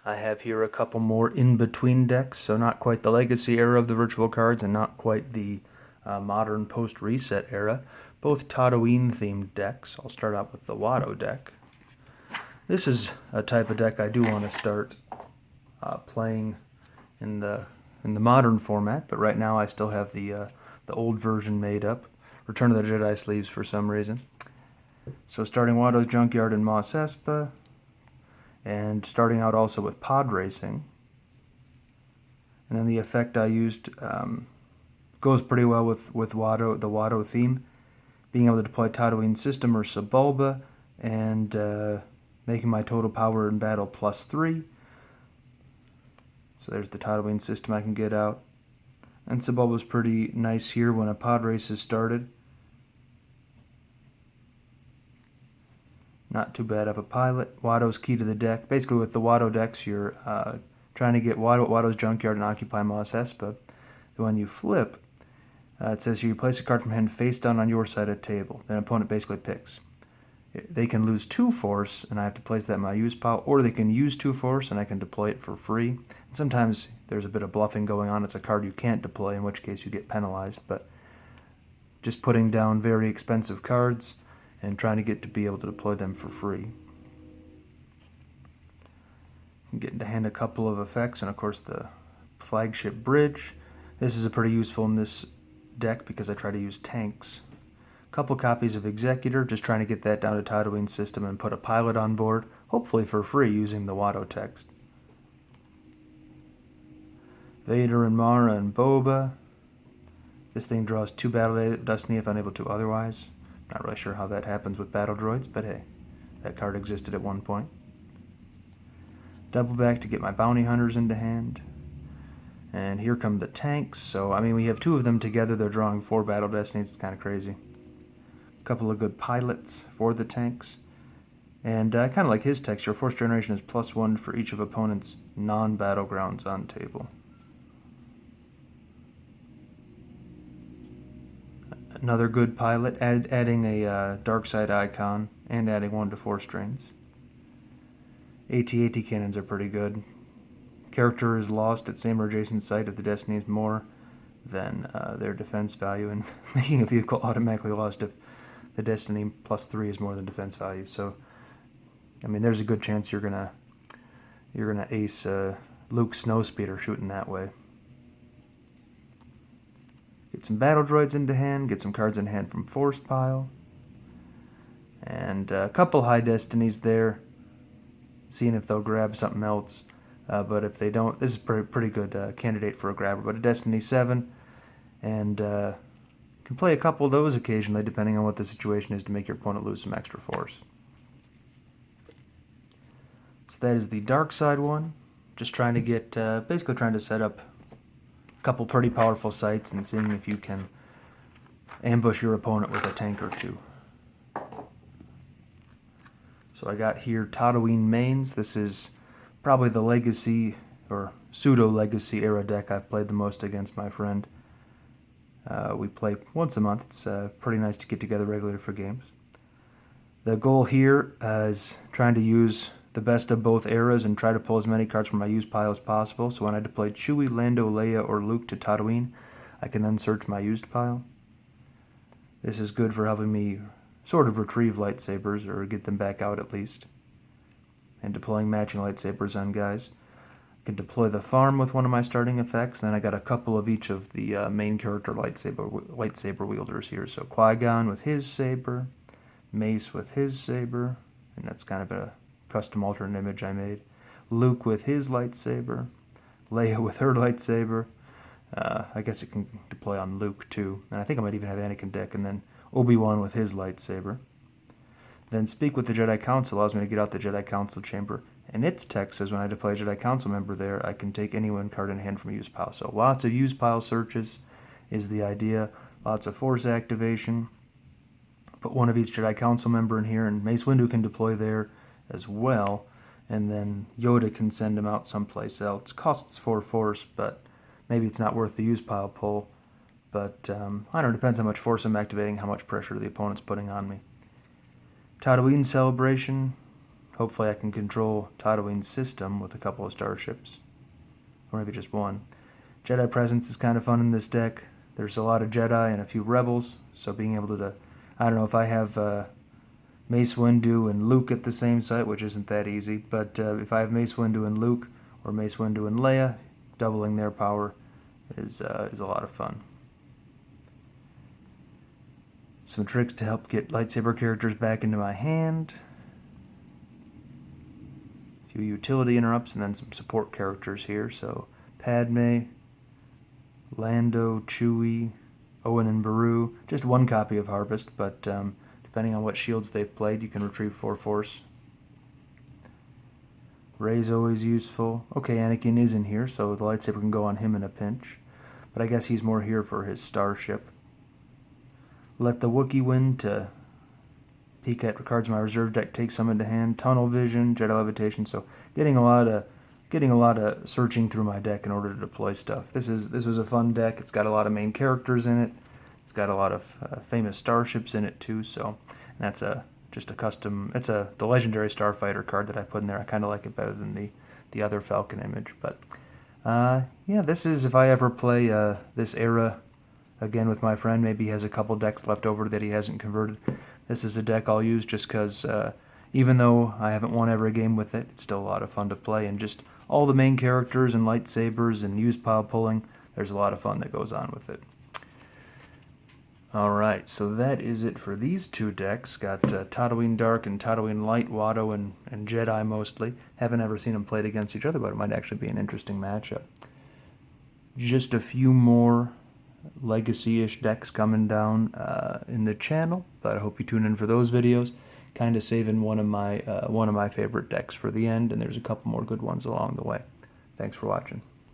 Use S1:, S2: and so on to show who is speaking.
S1: I have here a couple more in-between decks, so not quite the Legacy era of the virtual cards and not quite the modern post-reset era. Both Tatooine-themed decks. I'll start out with the Watto deck. This is a type of deck I do want to start playing in the modern format, but right now I still have the old version made up. Return of the Jedi sleeves for some reason. So starting Watto's Junkyard and Mos Espa, and starting out also with Pod Racing. And then the effect I used goes pretty well with Watto, the Watto theme, being able to deploy Tatooine System or Sebulba, and making my total power in battle +3. So there's the Tatooine System I can get out. And Sebulba's pretty nice here when a pod race is started. Not too bad of a pilot. Watto's key to the deck. Basically with the Watto decks, you're trying to get Watto's Junkyard and occupy Mos Espa. When you flip, it says you place a card from hand face down on your side of the table. Then opponent basically picks. They can lose 2 force, and I have to place that in my use pile, or they can use 2 force, and I can deploy it for free. And sometimes there's a bit of bluffing going on. It's a card you can't deploy, in which case you get penalized. But just putting down very expensive cards and trying to get to be able to deploy them for free. I'm getting to hand a couple of effects, and of course the flagship bridge. This is pretty useful in this deck because I try to use tanks. A couple copies of Executor, just trying to get that down to Tatooine System and put a pilot on board, hopefully for free using the Watto text. Vader and Mara and Boba. This thing draws 2 Battle Destiny if unable to otherwise. Not really sure how that happens with battle droids, but hey, that card existed at one point. Double back to get my bounty hunters into hand. And here come the tanks. So, I mean, we have 2 of them together. They're drawing 4 battle destinies. It's kind of crazy. A couple of good pilots for the tanks. And kind of like his text, your force generation is +1 for each of opponent's non-battlegrounds on table. Another good pilot, adding a dark side icon and adding 1 to force drains. AT-AT cannons are pretty good. Character is lost at same or adjacent site if the destiny is more than their defense value, and making a vehicle automatically lost if the destiny +3 is more than defense value. So, I mean, there's a good chance you're gonna ace Luke Snowspeeder shooting that way. Get some battle droids into hand, get some cards in hand from Force Pile. And a couple high destinies there, seeing if they'll grab something else. But if they don't, this is pretty good candidate for a grabber. But a Destiny 7, and can play a couple of those occasionally, depending on what the situation is, to make your opponent lose some extra force. So that is the dark side one. Just trying to get, basically trying to set up a couple pretty powerful sites and seeing if you can ambush your opponent with a tank or 2. So I got here Tatooine mains. This is probably the Legacy or pseudo-Legacy era deck I've played the most against my friend. We play once a month. It's pretty nice to get together regularly for games. The goal here is trying to use the best of both eras and try to pull as many cards from my used pile as possible. So when I deploy Chewie, Lando, Leia, or Luke to Tatooine, I can then search my used pile. This is good for helping me sort of retrieve lightsabers, or get them back out at least. And deploying matching lightsabers on guys. I can deploy the farm with one of my starting effects, and then I got a couple of each of the main character lightsaber wielders here. So Qui-Gon with his saber, Mace with his saber, and that's kind of a custom alternate image I made. Luke with his lightsaber, Leia with her lightsaber. I guess it can deploy on Luke too, and I think I might even have Anakin deck, and then Obi-Wan with his lightsaber. Then Speak with the Jedi Council allows me to get out the Jedi Council chamber, and its text says when I deploy a Jedi Council member there, I can take any one card in hand from a use pile. So lots of use pile searches is the idea, lots of force activation. Put one of each Jedi Council member in here, and Mace Windu can deploy there as well, and then Yoda can send him out someplace else. Costs 4 force, but maybe it's not worth the use pile pull. But I don't know, it depends how much force I'm activating, how much pressure the opponent's putting on me. Tatooine Celebration, hopefully I can control Tatooine's system with a couple of starships. Or maybe just one. Jedi Presence is kind of fun in this deck. There's a lot of Jedi and a few Rebels, so being able to... I don't know if I have Mace Windu and Luke at the same site, which isn't that easy, but if I have Mace Windu and Luke, or Mace Windu and Leia, doubling their power is a lot of fun. Some tricks to help get lightsaber characters back into my hand. A few utility interrupts, and then some support characters here. So Padme, Lando, Chewie, Owen and Beru. Just one copy of Harvest, but depending on what shields they've played, you can retrieve 4 Force. Rey's always useful. Okay, Anakin is in here, so the lightsaber can go on him in a pinch. But I guess he's more here for his starship. Let the Wookiee win to peek at cards in my reserve deck, take some into hand. Tunnel Vision, Jedi Levitation, so getting a lot of searching through my deck in order to deploy stuff. This was a fun deck. It's got a lot of main characters in it. It's got a lot of famous starships in it too. So and that's just a custom. It's the legendary Starfighter card that I put in there. I kind of like it better than the other Falcon image. But yeah, this is if I ever play this era again with my friend. Maybe he has a couple decks left over that he hasn't converted. This is a deck I'll use just because even though I haven't won every game with it, it's still a lot of fun to play. And just all the main characters and lightsabers and use pile pulling, there's a lot of fun that goes on with it. Alright, so that is it for these two decks. Got Tatooine Dark and Tatooine Light, Watto and Jedi mostly. Haven't ever seen them played against each other, but it might actually be an interesting matchup. Just a few more legacy-ish decks coming down in the channel, but I hope you tune in for those videos. Kind of saving one of my favorite decks for the end, and there's a couple more good ones along the way. Thanks for watching.